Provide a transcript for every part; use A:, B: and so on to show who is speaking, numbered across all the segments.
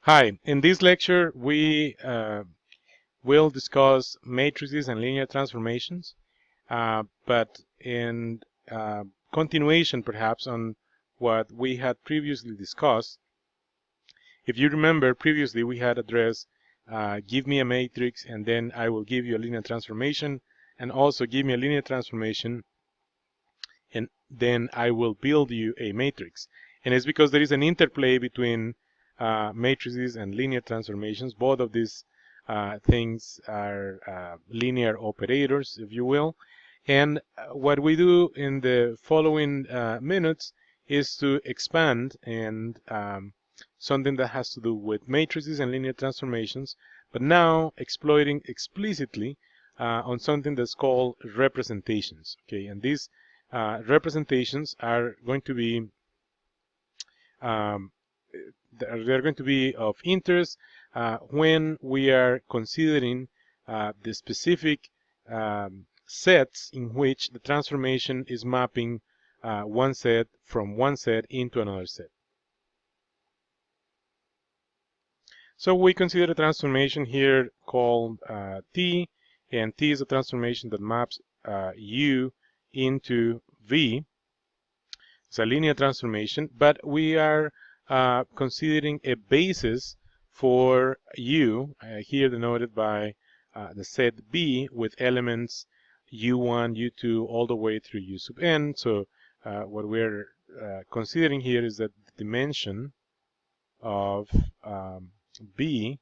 A: Hi, in this lecture we will discuss matrices and linear transformations, but in continuation perhaps on what we had previously discussed. If you remember, previously we had addressed give me a matrix and then I will give you a linear transformation, and also give me a linear transformation and then I will build you a matrix. And it's because there is an interplay between matrices and linear transformations. Both of these things are linear operators, if you will. And what we do in the following minutes is to expand and something that has to do with matrices and linear transformations, but now exploiting explicitly on something that's called representations. Okay, and these representations are going to be they're going to be of interest when we are considering the specific sets in which the transformation is mapping one set from one set into another set. So we consider a transformation here called T, and T is a transformation that maps U into V. It's a linear transformation, but we are considering a basis for U, here denoted by the set B with elements U1, U2, all the way through U sub n. So what we're considering here is that the dimension of B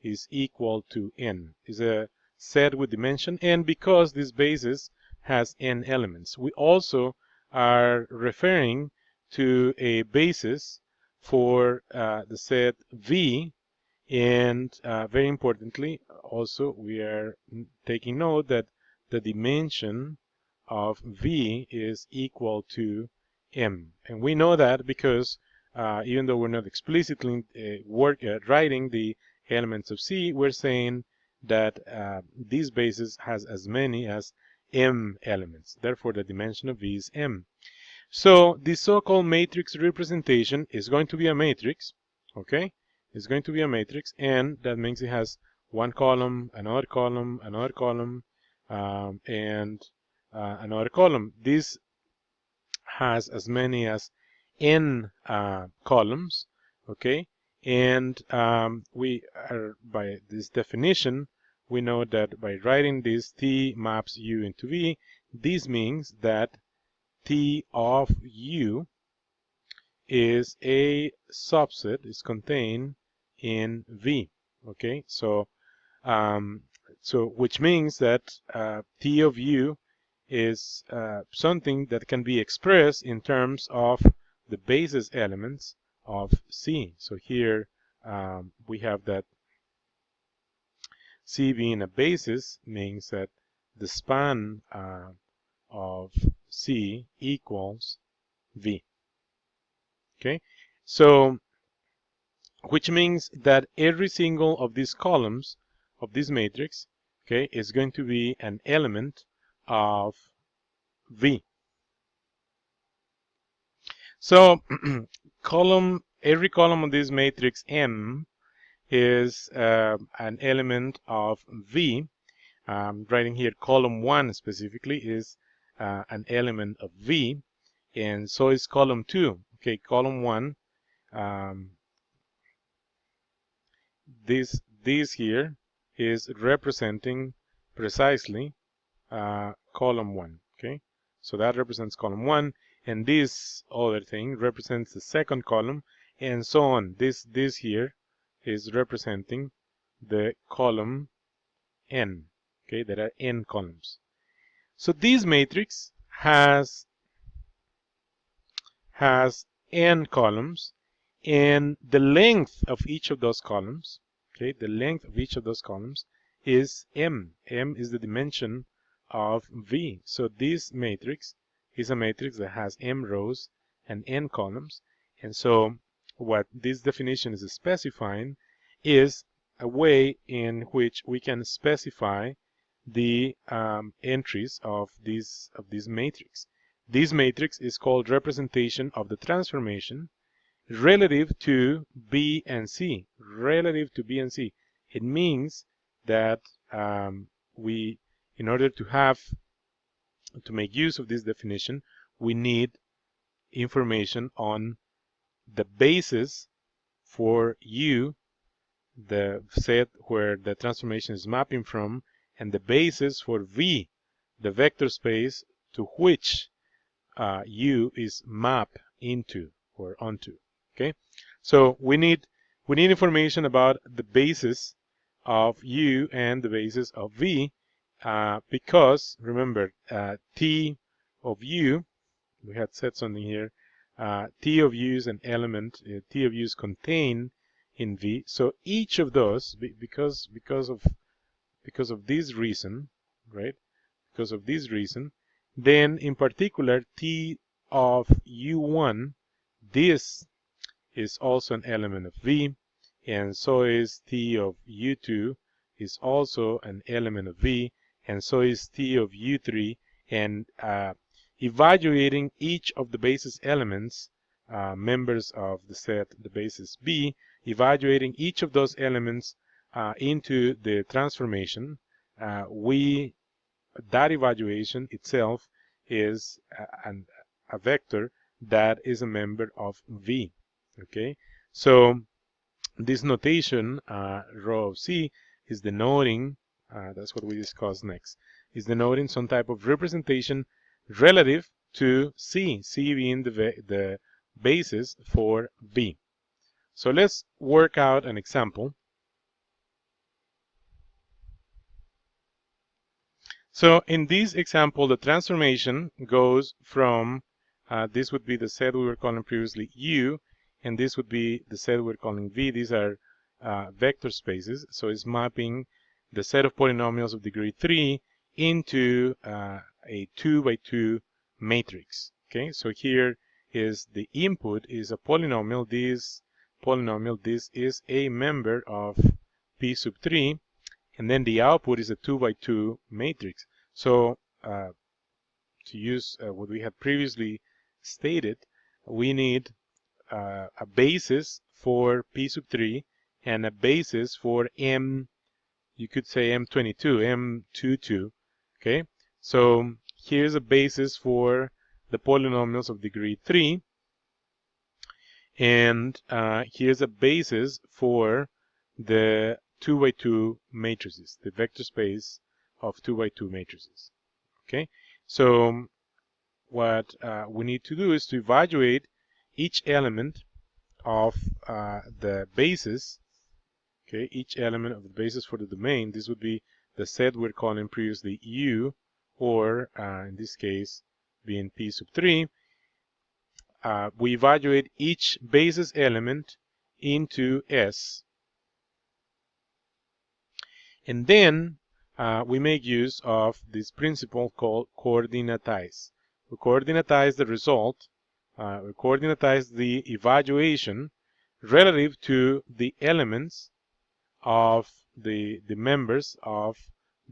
A: is equal to n. Is a set with dimension n because this basis has n elements. We also are referring to a basis for the set V, and very importantly also we are taking note that the dimension of V is equal to m, and we know that because even though we're not explicitly writing the elements of C, we're saying that this basis has as many as m elements. Therefore, the dimension of V is m. So the so-called matrix representation is going to be a matrix, okay? It's going to be a matrix, and that means it has one column, another column, another column, and another column. This has as many as n columns, okay? And we are, by this definition, we know that by writing this T maps U into V, this means that T of U is a subset, is contained in V, okay? So which means that T of U is something that can be expressed in terms of the basis elements of C. So here we have that C being a basis means that the span of C equals V. Okay, so which means that every single of these columns of this matrix, okay, is going to be an element of V. So every column of this matrix M is an element of V. Writing here column 1 specifically is an element of V, and so is column 2. Okay, column 1, this here is representing precisely column 1. Okay, so that represents column 1, and this other thing represents the second column, and so on. This here is representing the column n. Okay, there are n columns. So this matrix has n columns, and the length of each of those columns, okay, the length of each of those columns is m. M is the dimension of V. So this matrix is a matrix that has m rows and n columns, and so what this definition is specifying is a way in which we can specify the entries of this matrix. This matrix is called representation of the transformation. relative to B and C. Relative to B and C. It means that we, in order to make use of this definition, we need information on the basis for U, the set where the transformation is mapping from, and the basis for V, the vector space to which U is mapped into or onto. Okay, so we need information about the basis of U and the basis of V, because remember, T of U, we had said something here, T of U is an element, T of U is contained in V. So each of those, because of this reason, right? Because of this reason, then in particular T of U1, this is also an element of V, and so is T of U2 is also an element of V, and so is T of U3, and evaluating each of the basis elements, members of the set, the basis B, evaluating each of those elements into the transformation, that evaluation itself is a vector that is a member of V. Okay, so this notation, rho of C, is denoting, that's what we discuss next, is denoting some type of representation relative to C, C being the basis for V. So let's work out an example. So in this example, the transformation goes from, this would be the set we were calling previously U, and this would be the set we're calling V. These are vector spaces, so it's mapping the set of polynomials of degree 3 into a 2 by 2 matrix. Okay, so here is the input is a polynomial. This is a member of P sub 3, and then the output is a 2 by 2 matrix. So to use what we had previously stated, we need a basis for P sub 3 and a basis for M, you could say M22, M22. Okay, so here's a basis for the polynomials of degree 3, and here's a basis for the 2 by 2 matrices, the vector space of 2 by 2 matrices. Okay, so what we need to do is to evaluate each element of the basis. Okay, each element of the basis for the domain. This would be the set we're calling previously U, or in this case being P sub 3. We evaluate each basis element into S, and then we make use of this principle called coordinatize. We coordinatize the result, we coordinatize the evaluation relative to the elements of the members of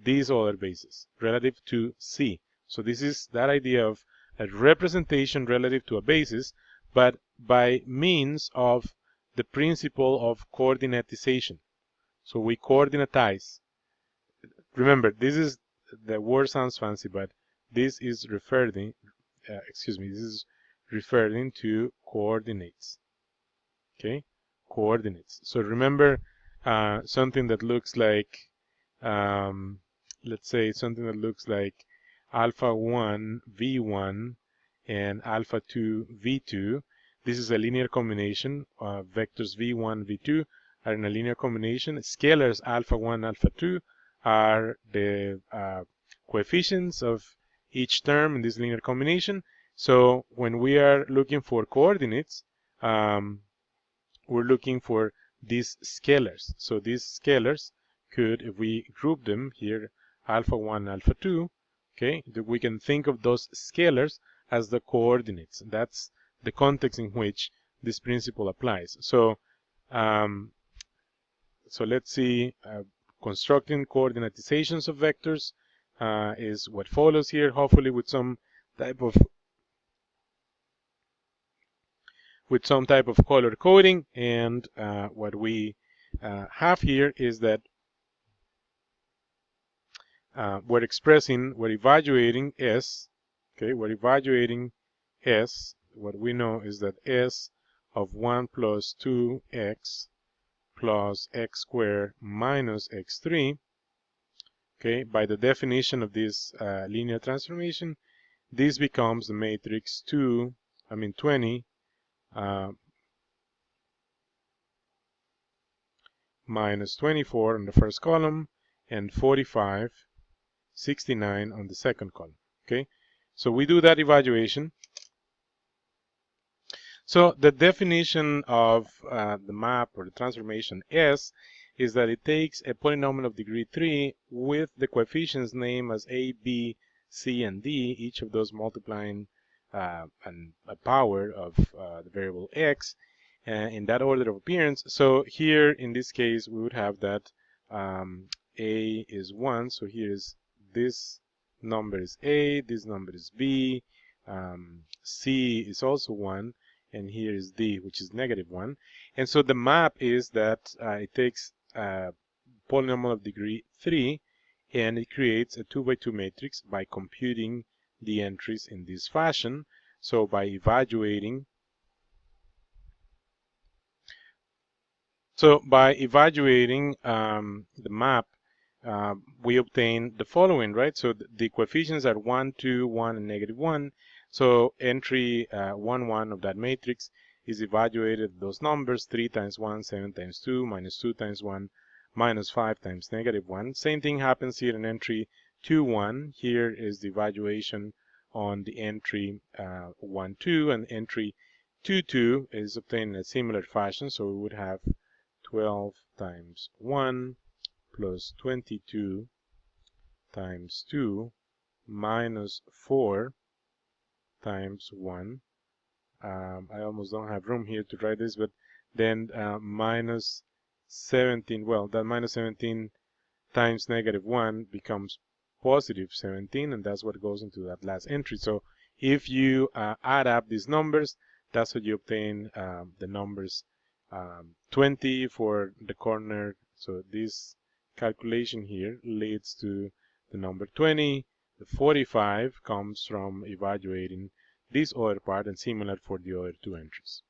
A: these other bases, relative to C. So this is that idea of a representation relative to a basis, but by means of the principle of coordinatization. So we coordinatize. Remember, this is, the word sounds fancy, but this is referring, this is referring to coordinates. Okay, coordinates. So remember, something that looks like, let's say something that looks like alpha 1 v1 and alpha 2 v2. This is a linear combination. Vectors v1, v2 are in a linear combination. Scalars alpha 1, alpha 2 are the coefficients of each term in this linear combination. So when we are looking for coordinates, we're looking for these scalars. So these scalars could, if we group them here, alpha 1, alpha 2, okay, we can think of those scalars as the coordinates. That's the context in which this principle applies. So, so let's see, constructing coordinatizations of vectors is what follows here, hopefully with some type of with some type of color coding. And what we have here is that we're evaluating S. Okay, we're evaluating S. What we know is that S of 1 plus 2x plus x squared minus x3. Okay, by the definition of this linear transformation, this becomes the matrix 20 minus 24 on the first column and 45, 69 on the second column. Okay, so we do that evaluation. So the definition of the map or the transformation S is that it takes a polynomial of degree 3 with the coefficients named as A, B, C, and D, each of those multiplying a power of the variable x in that order of appearance. So here in this case we would have that A is 1, so here is this number is A, this number is B, C is also 1, and here is D, which is -1. And so the map is that it takes a polynomial of degree 3 and it creates a 2 by 2 matrix by computing the entries in this fashion. So by evaluating the map, we obtain the following, right? So the coefficients are 1, 2, 1, and -1. So entry 1, 1 of that matrix is evaluated those numbers: 3 times 1, 7 times 2, minus 2 times 1, minus 5 times -1. Same thing happens here in entry 2, 1. Here is the evaluation on the entry 1, 2, and entry 2, 2 is obtained in a similar fashion. So we would have 12 times 1 plus 22 times 2 minus 4 times 1. I almost don't have room here to write this, but then minus 17. Well, that minus 17 times -1 becomes positive 17, and that's what goes into that last entry. So if you add up these numbers, that's how you obtain the numbers 20 for the corner. So this calculation here leads to the number 20. The 45 comes from evaluating this other part, and similar for the other two entries.